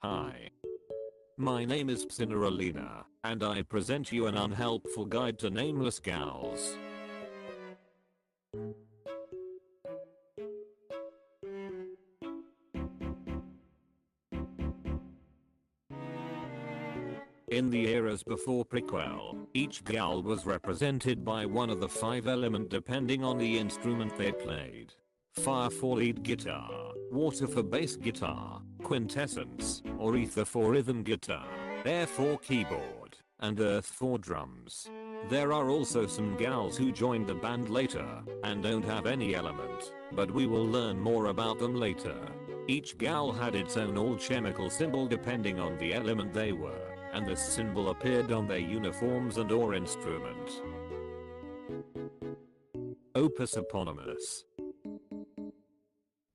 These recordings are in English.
Hi. My name is Psinaralina, and I present you an unhelpful guide to nameless ghouls. In the eras before Prequelle, each ghoul was represented by one of the 5 elements depending on the instrument they played. Fire for lead guitar, water for bass guitar, quintessence, or ether for rhythm guitar, air for keyboard, and earth for drums. There are also some ghouls who joined the band later and don't have any element, but we will learn more about them later. Each ghoul had its own alchemical symbol depending on the element they were, and this symbol appeared on their uniforms and or instrument. Opus Eponymous.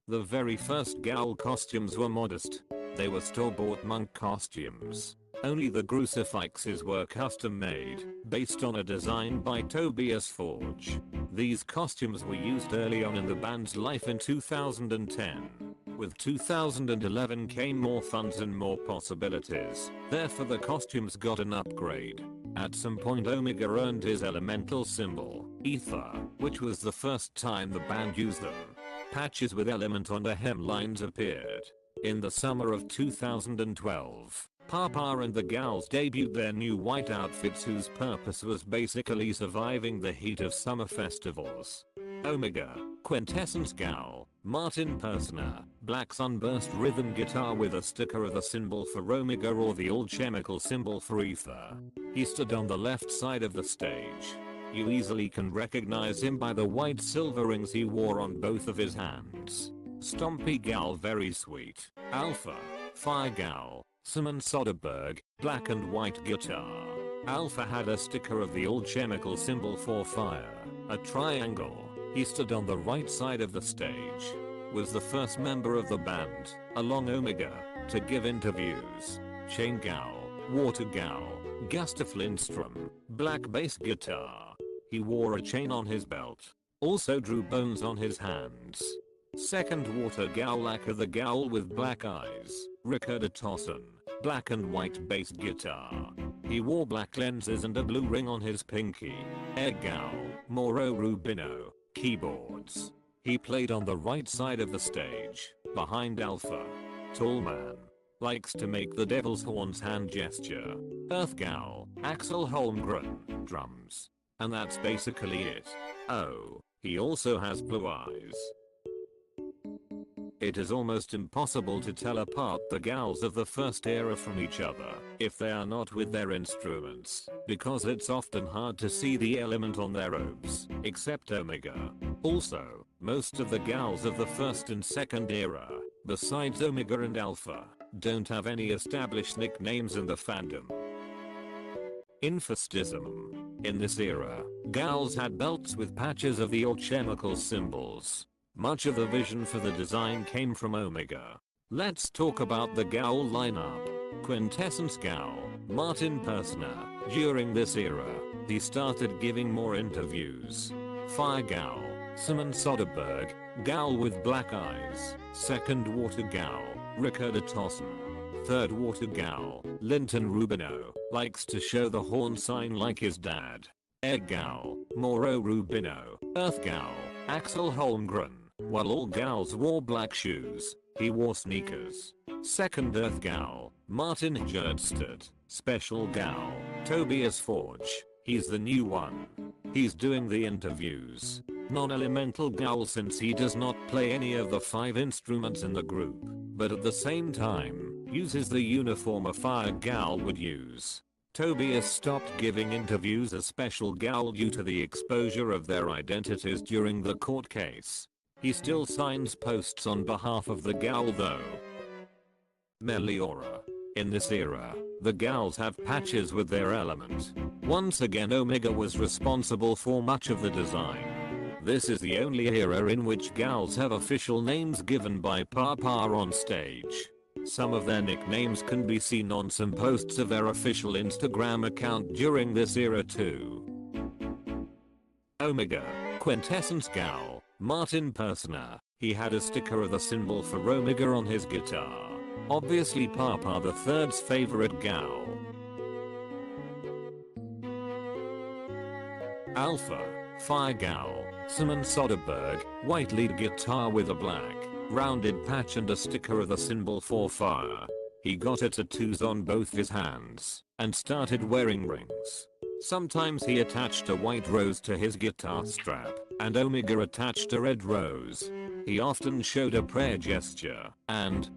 The very first ghoul costumes were modest. They were store-bought monk costumes. Only the crucifixes were custom made, based on a design by Tobias Forge. These costumes were used early on in the band's life in 2010. With 2011 came more funds and more possibilities, therefore the costumes got an upgrade. At some point Omega earned his elemental symbol, ether, which was the first time the band used them. Patches with element on the hemlines appeared. In the summer of 2012, Papa and the Ghouls debuted their new white outfits whose purpose was basically surviving the heat of summer festivals. Omega, Quintessence Ghoul, Martin Persona, black sunburst rhythm guitar with a sticker of the symbol for Omega or the alchemical symbol for ether. He stood on the left side of the stage. You easily can recognize him by the white silver rings he wore on both of his hands. Stompy Ghoul, very sweet. Alpha, Fire Ghoul, Simon Soderbergh, black and white guitar. Alpha had a sticker of the alchemical symbol for fire, a triangle. He stood on the right side of the stage. Was the first member of the band, along Omega, to give interviews. Chain Ghoul, Water Ghoul, Gustaf Lindstrom, black bass guitar. He wore a chain on his belt. Also drew bones on his hands. Second Water Ghoul, Lacquer the Ghoul with black eyes. Ricardo Tosson, black and white bass guitar. He wore black lenses and a blue ring on his pinky. Air Ghoul, Mauro Rubino, keyboards. He played on the right side of the stage, behind Alpha. Tall man. Likes to make the devil's horns hand gesture. Earth Ghoul, Axel Holmgren, drums. And that's basically it. Oh, he also has blue eyes. It is almost impossible to tell apart the ghouls of the first era from each other if they are not with their instruments, because it's often hard to see the element on their robes, except Omega. Also, most of the ghouls of the first and second era, besides Omega and Alpha, don't have any established nicknames in the fandom. Infestissumam. In this era, ghouls had belts with patches of the alchemical symbols. Much of the vision for the design came from Omega. Let's talk about the ghoul lineup. Quintessence Ghoul, Martin Persona. During this era, he started giving more interviews. Fire Ghoul, Simon Soderbergh, Ghoul with black eyes. Second Water Ghoul, Ricardo Tosson. Third Water Ghoul, Linton Rubino, likes to show the horn sign like his dad. Air Ghoul, Mauro Rubino. Earth Ghoul, Axel Holmgren. While all ghouls wore black shoes, he wore sneakers. Second Earth Ghoul, Martin Gerdstedt. Special Ghoul, Tobias Forge. He's the new one. He's doing the interviews. Non-elemental Ghoul since he does not play any of the 5 instruments in the group, but at the same time, uses the uniform a Fire Ghoul would use. Tobias stopped giving interviews as Special Ghoul due to the exposure of their identities during the court case. He still signs posts on behalf of the ghoul though. Meliora. In this era, the ghouls have patches with their element. Once again Omega was responsible for much of the design. This is the only era in which ghouls have official names given by Papa on stage. Some of their nicknames can be seen on some posts of their official Instagram account during this era too. Omega, Quintessence Ghoul, Martin Persona. He had a sticker of the symbol for Omega on his guitar. Obviously Papa the Third's favorite ghoul. Alpha, Fire Ghoul, Simon Soderbergh, white lead guitar with a black, rounded patch and a sticker of the symbol for fire. He got tattoos on both his hands, and started wearing rings. Sometimes he attached a white rose to his guitar strap, and Omega attached a red rose. He often showed a prayer gesture, and,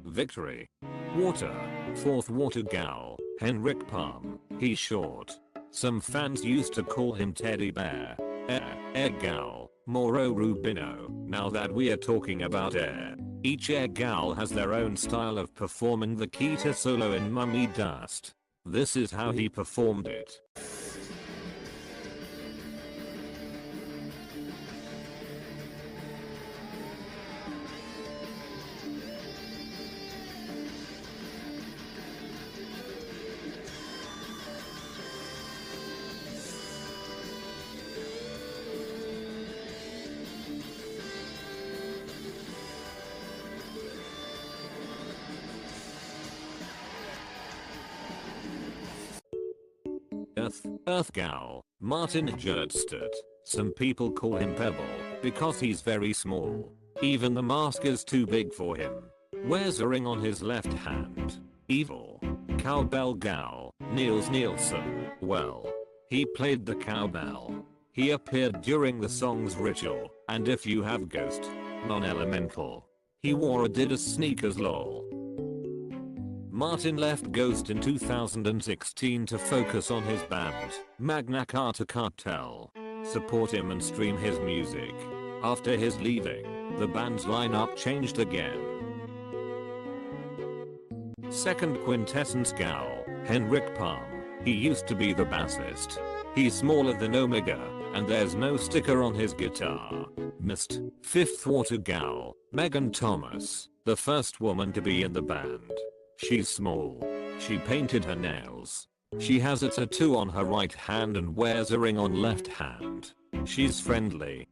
victory. Water, fourth water ghoul, Henrik Palm, he's short. Some fans used to call him Teddy Bear. Air ghoul, Moro Rubino. Now that we are talking about air, each air ghoul has their own style of performing the Kita solo in Mummy Dust. This is how he performed it. Earth Ghoul, Martin Jerdstedt. Some people call him Pebble, because he's very small. Even the mask is too big for him. Wears a ring on his left hand. Evil. Cowbell Ghoul, Niels Nielsen. Well, he played the cowbell. He appeared during the song's ritual, and if you have ghost, non-elemental. He wore Adidas sneakers lol. Martin left Ghost in 2016 to focus on his band, Magna Carta Cartel. Support him and stream his music. After his leaving, the band's lineup changed again. Second Quintessence Ghoul, Henrik Palm. He used to be the bassist. He's smaller than Omega, and there's no sticker on his guitar. Mist, Fifth Water Ghoul, Megan Thomas, the first woman to be in the band. She's small. She painted her nails. She has a tattoo on her right hand and wears a ring on left hand. She's friendly.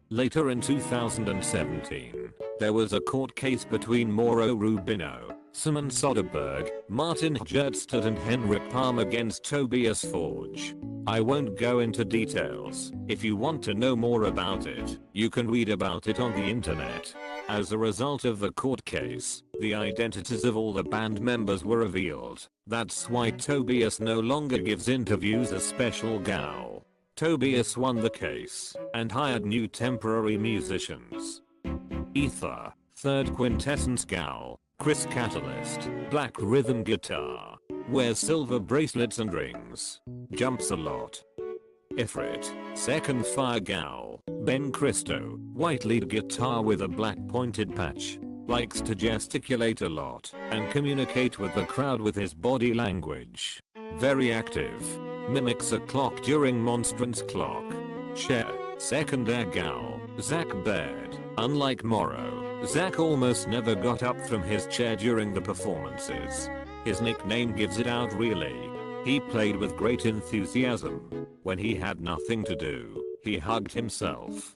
Later in 2017, there was a court case between Mauro Rubino, Simon Soderbergh, Martin Jerdstedt and Henrik Palm against Tobias Forge. I won't go into details. If you want to know more about it, you can read about it on the internet. As a result of the court case, the identities of all the band members were revealed. That's why Tobias no longer gives interviews as Special Ghoul. Tobias won the case and hired new temporary musicians. Ether, Third Quintessence Ghoul, Chris Catalyst, black rhythm guitar, wears silver bracelets and rings, jumps a lot. Ifrit, Second Fire Ghoul, Ben Christo, white lead guitar with a black pointed patch, likes to gesticulate a lot and communicate with the crowd with his body language. Very active, mimics a clock during Monstrance Clock. Chair, Second Air Ghoul, Zach Baird. Unlike Morrow, Zach almost never got up from his chair during the performances. His nickname gives it out really. He played with great enthusiasm. When he had nothing to do, he hugged himself.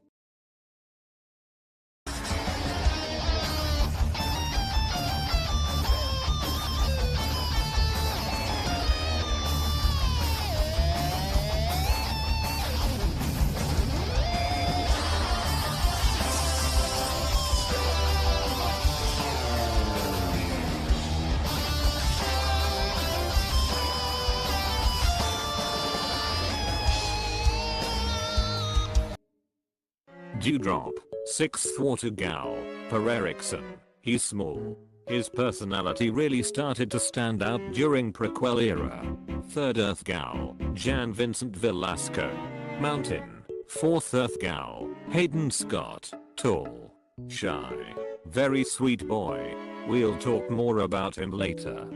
Dewdrop, Sixth Water Ghoul, Per Erickson. He's small. His personality really started to stand out during Prequelle era. Third Earth Ghoul, Jan Vincent Velasco. Mountain, Fourth Earth Ghoul, Hayden Scott. Tall. Shy. Very sweet boy. We'll talk more about him later.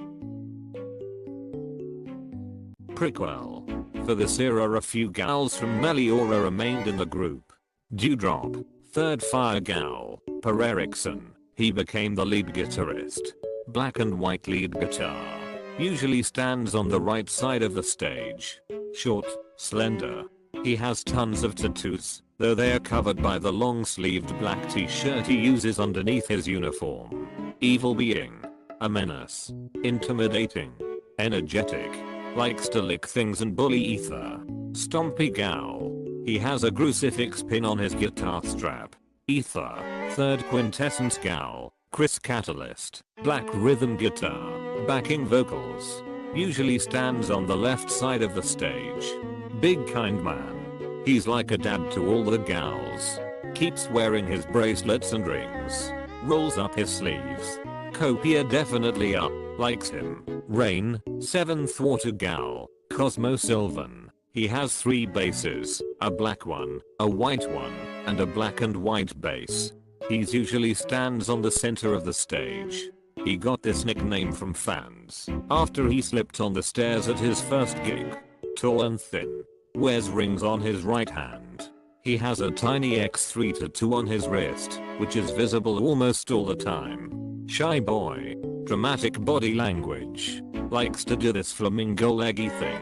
Prequelle. For this era a few ghouls from Meliora remained in the group. Dewdrop, Third Fire Ghoul, Per Erickson. He became the lead guitarist. Black and white lead guitar. Usually stands on the right side of the stage. Short, slender. He has tons of tattoos, though they are covered by the long-sleeved black t-shirt he uses underneath his uniform. Evil being. A menace. Intimidating. Energetic. Likes to lick things and bully ether. Stompy ghoul. He has a crucifix pin on his guitar strap. Ether. Third quintessence ghoul. Chris Catalyst. Black rhythm guitar. Backing vocals. Usually stands on the left side of the stage. Big kind man. He's like a dad to all the gals. Keeps wearing his bracelets and rings. Rolls up his sleeves. Copia definitely up. Likes him. Rain. 7th water gal. Cosmo Sylvan. He has 3 basses, a black one, a white one, and a black and white bass. He's usually stands on the center of the stage. He got this nickname from fans after he slipped on the stairs at his first gig. Tall and thin. Wears rings on his right hand. He has a tiny X3 tattoo on his wrist, which is visible almost all the time. Shy boy. Dramatic body language. Likes to do this flamingo leggy thing.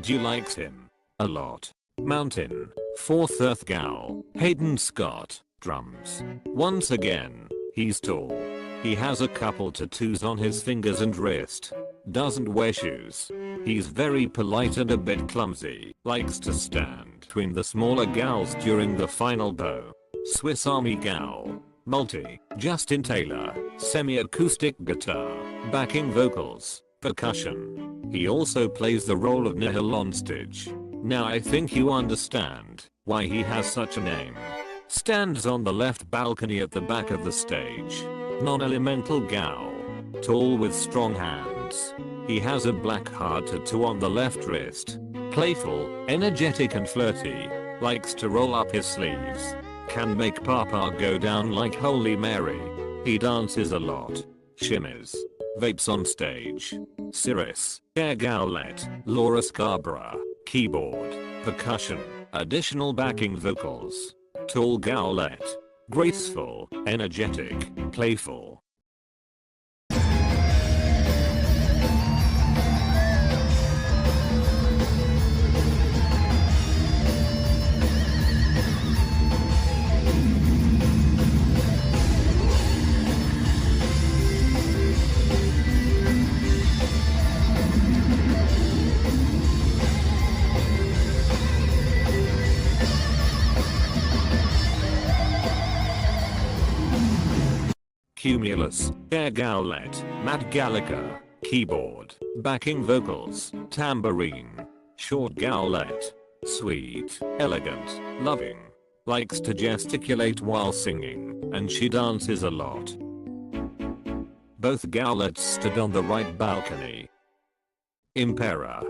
G likes him a lot. Mountain. 4th Earth gal. Hayden Scott. Drums. Once again, he's tall. He has a couple tattoos on his fingers and wrist. Doesn't wear shoes. He's very polite and a bit clumsy. Likes to stand between the smaller gals during the final bow. Swiss Army gal. Multi. Justin Taylor. Semi-acoustic guitar. Backing vocals. Percussion. He also plays the role of Nihil on stage. Now I think you understand why he has such a name. Stands on the left balcony at the back of the stage. Non-elemental gal. Tall with strong hands. He has a black heart tattoo on the left wrist. Playful, energetic and flirty. Likes to roll up his sleeves. Can make Papa go down like Holy Mary. He dances a lot. Shimmies. Vapes on stage. Cirrus. Air Gowlet. Laura Scarborough. Keyboard. Percussion. Additional backing vocals. Tall Gowlet. Graceful. Energetic. Playful. Cumulus, Air Gowlet, Matt Gallagher, Keyboard, Backing Vocals, Tambourine, Short Gowlet, Sweet, Elegant, Loving, likes to gesticulate while singing, and she dances a lot. Both Gowlets stood on the right balcony. Impera.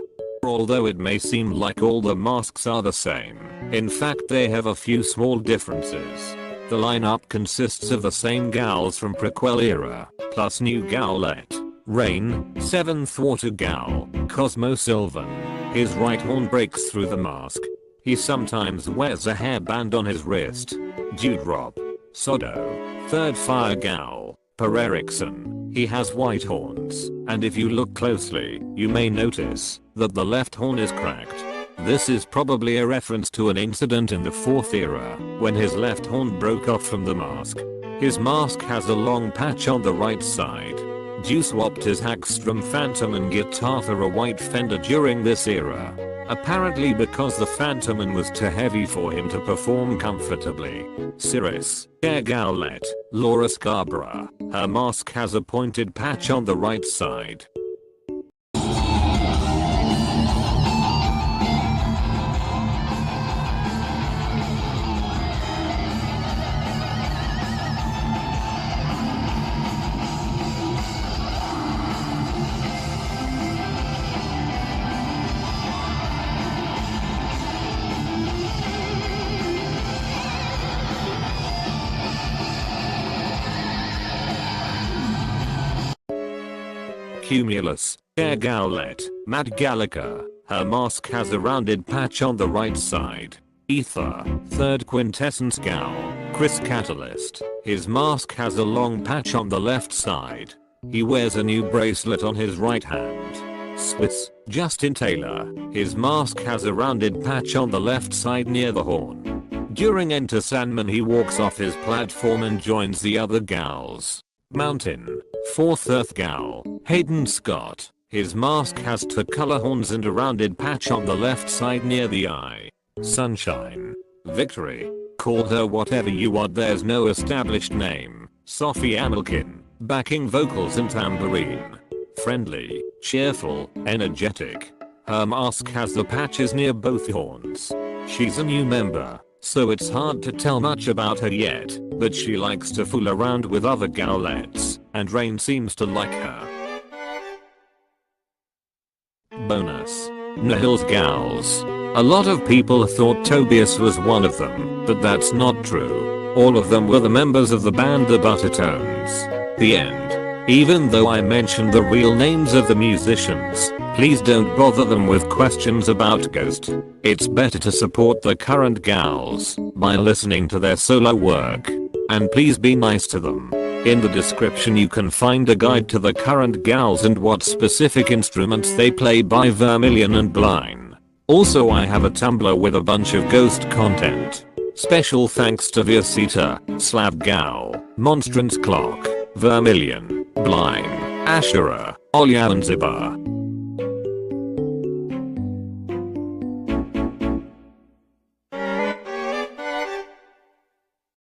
Although it may seem like all the masks are the same, in fact they have a few small differences. The lineup consists of the same gals from Prequelle era, plus new Gowlet, Rain, 7th water gal, Cosmo Sylvan. His right horn breaks through the mask. He sometimes wears a hairband on his wrist. Dewdrop. Sodo. 3rd fire gal, Per Erickson. He has white horns, and if you look closely, you may notice that the left horn is cracked. This is probably a reference to an incident in the 4th era, when his left horn broke off from the mask. His mask has a long patch on the right side. Dew swapped his Hackstrom Phantoman guitar for a white Fender during this era. Apparently because the Phantoman was too heavy for him to perform comfortably. Cirrus, Air Gowlet, Laura Scarborough. Her mask has a pointed patch on the right side. Cumulus, Air Gowlet, Matt Gallagher. Her mask has a rounded patch on the right side. Ether, 3rd quintessence gal, Chris Catalyst. His mask has a long patch on the left side. He wears a new bracelet on his right hand. Swiss, Justin Taylor. His mask has a rounded patch on the left side near the horn. During Enter Sandman he walks off his platform and joins the other gals. Mountain. 4th Earth Ghoul, Hayden Scott. His mask has 2 color horns and a rounded patch on the left side near the eye. Sunshine. Victory. Call her whatever you want, there's no established name. Sophie Amelkin. Backing vocals and tambourine. Friendly, cheerful, energetic. Her mask has the patches near both horns. She's a new member, so it's hard to tell much about her yet, but she likes to fool around with other ghoulettes, and Rain seems to like her. Bonus. Nihil's Ghouls. A lot of people thought Tobias was one of them, but that's not true. All of them were the members of the band The Buttertones. The end. Even though I mentioned the real names of the musicians, please don't bother them with questions about Ghost. It's better to support the current Ghouls by listening to their solo work. And please be nice to them. In the description you can find a guide to the current Ghouls and what specific instruments they play by Vermilion and Blind. Also I have a Tumblr with a bunch of Ghost content. Special thanks to Viasita, Slav Ghoul, Monstrance Clock, Vermilion, Blind, Ashura, Olya and Ziba.